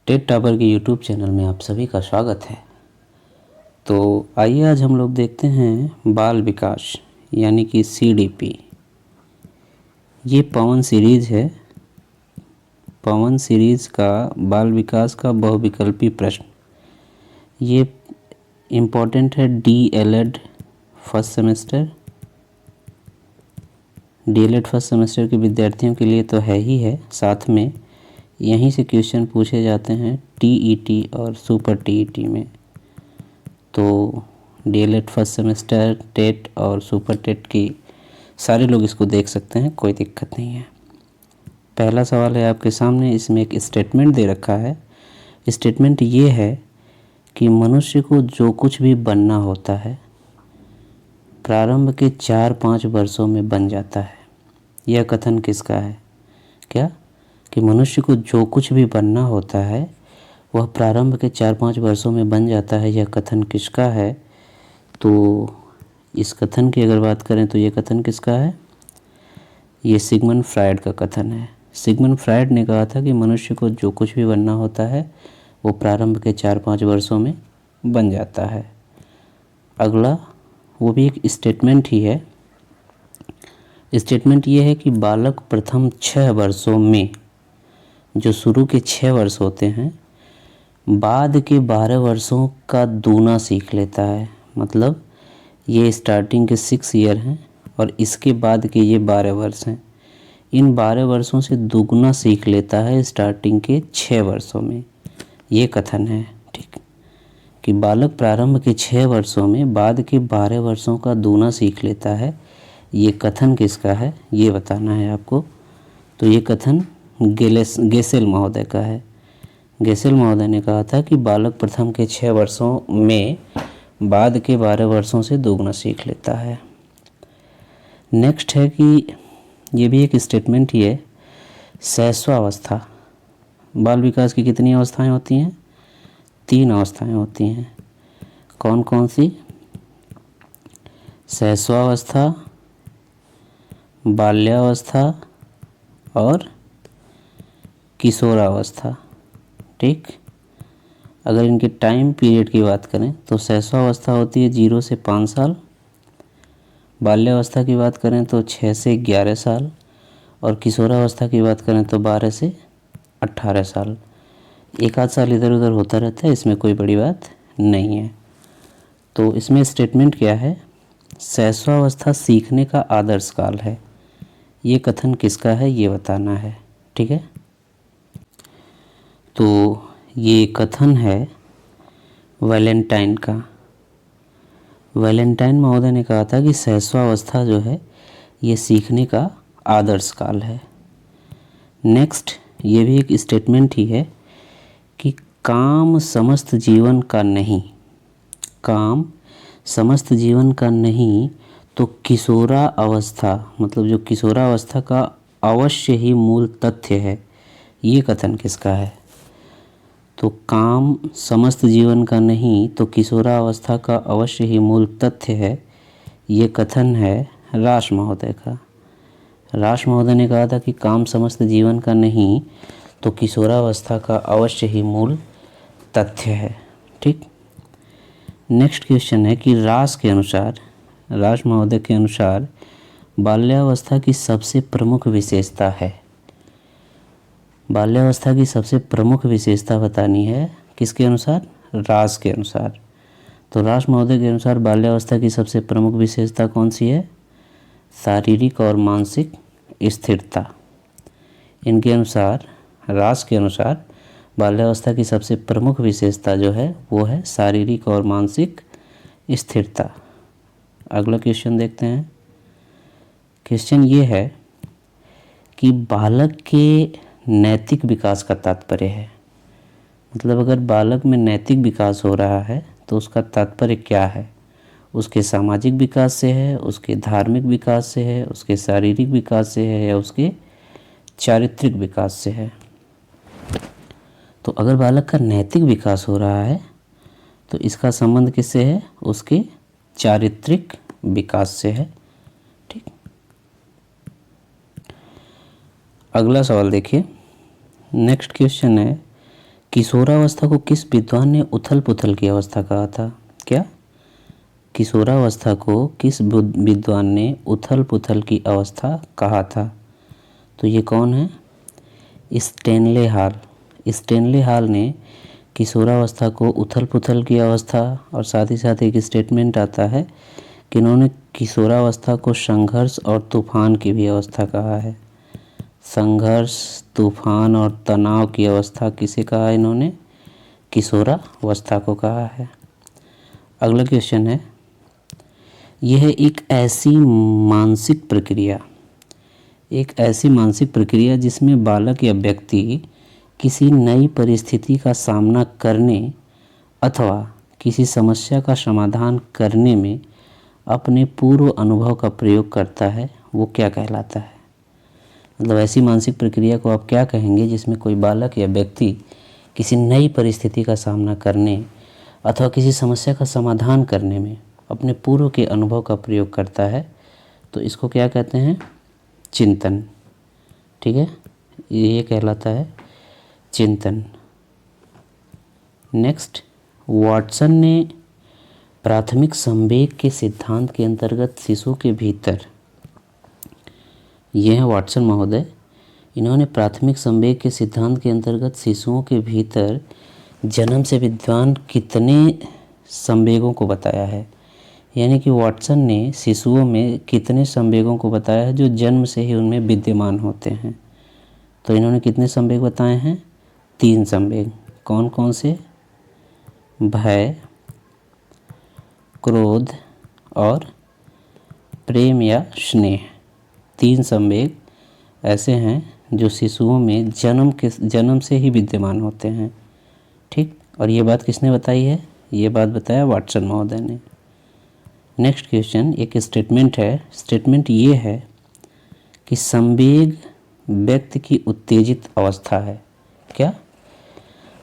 TET topper के YouTube channel में आप सभी का स्वागत है। तो आइए आज हम लोग देखते हैं बाल विकास यानी कि CDP। ये पवन सीरीज है। पवन सीरीज का बाल विकास का बहुविकल्पी प्रश्न, ये इम्पोर्टेंट है DLED first semester. DLED first semester के विद्यार्थियों के लिए तो है ही है, साथ में यहीं से क्वेश्चन पूछे जाते हैं TET और सुपर TET में। तो DLED फर्स्ट सेमेस्टर, टेट और सुपर टेट की सारे लोग इसको देख सकते हैं, कोई दिक्कत नहीं है। पहला सवाल है आपके सामने, इसमें एक स्टेटमेंट दे रखा है। स्टेटमेंट ये है कि मनुष्य को जो कुछ भी बनना होता है प्रारंभ के 4-5 वर्षों में बन जाता है। यह कथन किसका है? क्या कि मनुष्य को जो कुछ भी बनना होता है वह प्रारंभ के 4-5 वर्षों में बन जाता है। यह कथन किसका है? तो इस कथन की अगर बात करें तो यह कथन किसका है? ये सिगमंड फ्रायड का कथन है। सिगमंड फ्रायड ने कहा था कि मनुष्य को जो कुछ भी बनना होता है वो प्रारंभ के 4-5 वर्षों में बन जाता है। अगला वो भी एक स्टेटमेंट ही है। स्टेटमेंट ये है कि बालक प्रथम 6 वर्षों में, जो शुरू के 6 वर्ष होते हैं, बाद के 12 वर्षों का दूना सीख लेता है। मतलब ये स्टार्टिंग के 6 ईयर हैं और इसके बाद के ये 12 वर्ष हैं। इन 12 वर्षों से दुगना सीख लेता है स्टार्टिंग के 6 वर्षों में। ये कथन है, ठीक, कि बालक प्रारंभ के 6 वर्षों में बाद के 12 वर्षों का दूना सीख लेता है। ये कथन किसका है ये बताना है आपको। तो ये कथन गेसेल महोदय का है। गेसेल महोदय ने कहा था कि बालक प्रथम के 6 वर्षों में बाद के 12 वर्षों से दोगुना सीख लेता है। नेक्स्ट है कि ये भी एक स्टेटमेंट ही है। शैशवावस्था, बाल विकास की कितनी अवस्थाएं होती हैं? 3 अवस्थाएं होती हैं। कौन कौन सी? शैशवावस्था, बाल्यावस्था और किशोरावस्था। ठीक, अगर इनके टाइम पीरियड की बात करें तो शैशवावस्था होती है 0 से 5 साल, बाल्यावस्था की बात करें तो 6 से 11 साल और किशोरावस्था की बात करें तो 12 से 18 साल। एक आध साल इधर उधर होता रहता है, इसमें कोई बड़ी बात नहीं है। तो इसमें स्टेटमेंट क्या है? शैशवावस्था सीखने का आदर्श काल है। ये कथन किसका है ये बताना है, ठीक है। तो ये कथन है वैलेंटाइन का। वैलेंटाइन महोदय ने कहा था कि शैशवावस्था जो है ये सीखने का आदर्श काल है। नेक्स्ट ये भी एक स्टेटमेंट ही है कि काम समस्त जीवन का नहीं, काम समस्त जीवन का नहीं तो किशोरा अवस्था, मतलब जो किशोरावस्था का अवश्य ही मूल तथ्य है। ये कथन किसका है? तो काम समस्त जीवन का नहीं तो किशोरावस्था का अवश्य ही मूल तथ्य है। ये कथन है रास महोदय का। रास महोदय ने कहा था कि काम समस्त जीवन का नहीं तो किशोरावस्था का अवश्य ही मूल तथ्य है, ठीक। नेक्स्ट क्वेश्चन है कि रास के अनुसार, रास महोदय के अनुसार बाल्यावस्था की सबसे प्रमुख विशेषता है। बाल्यावस्था की सबसे प्रमुख विशेषता बतानी है किसके अनुसार? रास के अनुसार। तो रास महोदय के अनुसार बाल्यावस्था की सबसे प्रमुख विशेषता कौन सी है? शारीरिक और मानसिक स्थिरता। इनके अनुसार, रास के अनुसार बाल्यावस्था की सबसे प्रमुख विशेषता जो है वो है शारीरिक और मानसिक स्थिरता। अगला क्वेश्चन देखते हैं। क्वेश्चन ये है कि बालक के नैतिक विकास का तात्पर्य है। मतलब अगर बालक में नैतिक विकास हो रहा है तो उसका तात्पर्य क्या है? उसके सामाजिक विकास से है, उसके धार्मिक विकास से है, उसके शारीरिक विकास से है या उसके चारित्रिक विकास से है? तो अगर बालक का नैतिक विकास हो रहा है तो इसका संबंध किससे है? उसके चारित्रिक विकास से है, ठीक। अगला सवाल देखिए। नेक्स्ट क्वेश्चन है किशोरावस्था को किस विद्वान ने उथल पुथल की अवस्था कहा था? क्या? किशोरावस्था को किस विद्वान ने उथल पुथल की अवस्था कहा था? तो ये कौन है? स्टेनले हाल। स्टेनले हाल ने किशोरावस्था को उथल पुथल की अवस्था, और साथ ही साथ एक स्टेटमेंट आता है कि इन्होंने किशोरावस्था को संघर्ष और तूफान की भी अवस्था कहा है। संघर्ष, तूफान और तनाव की अवस्था किसे कहा है इन्होंने? किशोरावस्था को कहा है। अगला क्वेश्चन है, यह एक ऐसी मानसिक प्रक्रिया जिसमें बालक या व्यक्ति किसी नई परिस्थिति का सामना करने अथवा किसी समस्या का समाधान करने में अपने पूर्व अनुभव का प्रयोग करता है, वो क्या कहलाता है? मतलब ऐसी मानसिक प्रक्रिया को आप क्या कहेंगे जिसमें कोई बालक या व्यक्ति किसी नई परिस्थिति का सामना करने अथवा किसी समस्या का समाधान करने में अपने पूर्व के अनुभव का प्रयोग करता है, तो इसको क्या कहते हैं? चिंतन। ठीक है, ये कहलाता है चिंतन। नेक्स्ट, वाटसन ने प्राथमिक संवेग के सिद्धांत के अंतर्गत शिशु के भीतर, ये हैं वाटसन महोदय, इन्होंने प्राथमिक संवेग के सिद्धांत के अंतर्गत शिशुओं के भीतर जन्म से विद्यमान कितने संवेगों को बताया है? यानी कि वाटसन ने शिशुओं में कितने संवेगों को बताया है जो जन्म से ही उनमें विद्यमान होते हैं? तो इन्होंने कितने संवेग बताए हैं? 3 संवेग। कौन कौन से? भय, क्रोध और प्रेम या स्नेह। 3 संवेग ऐसे हैं जो शिशुओं में जन्म से ही विद्यमान होते हैं। ठीक, और ये बात किसने बताई है? ये बात बताया वाटसन महोदय ने। नेक्स्ट क्वेश्चन, एक स्टेटमेंट है। स्टेटमेंट ये है कि संवेग व्यक्ति की उत्तेजित अवस्था है। क्या?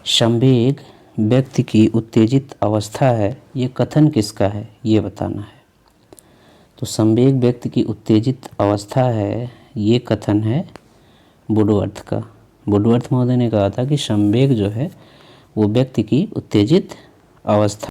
संवेग व्यक्ति की उत्तेजित अवस्था है। ये कथन किसका है? ये बताना है। तो संवेग व्यक्ति की उत्तेजित अवस्था है, ये कथन है वुडवर्थ का। वुडवर्थ महोदय ने कहा था कि संवेग जो है वो व्यक्ति की उत्तेजित अवस्था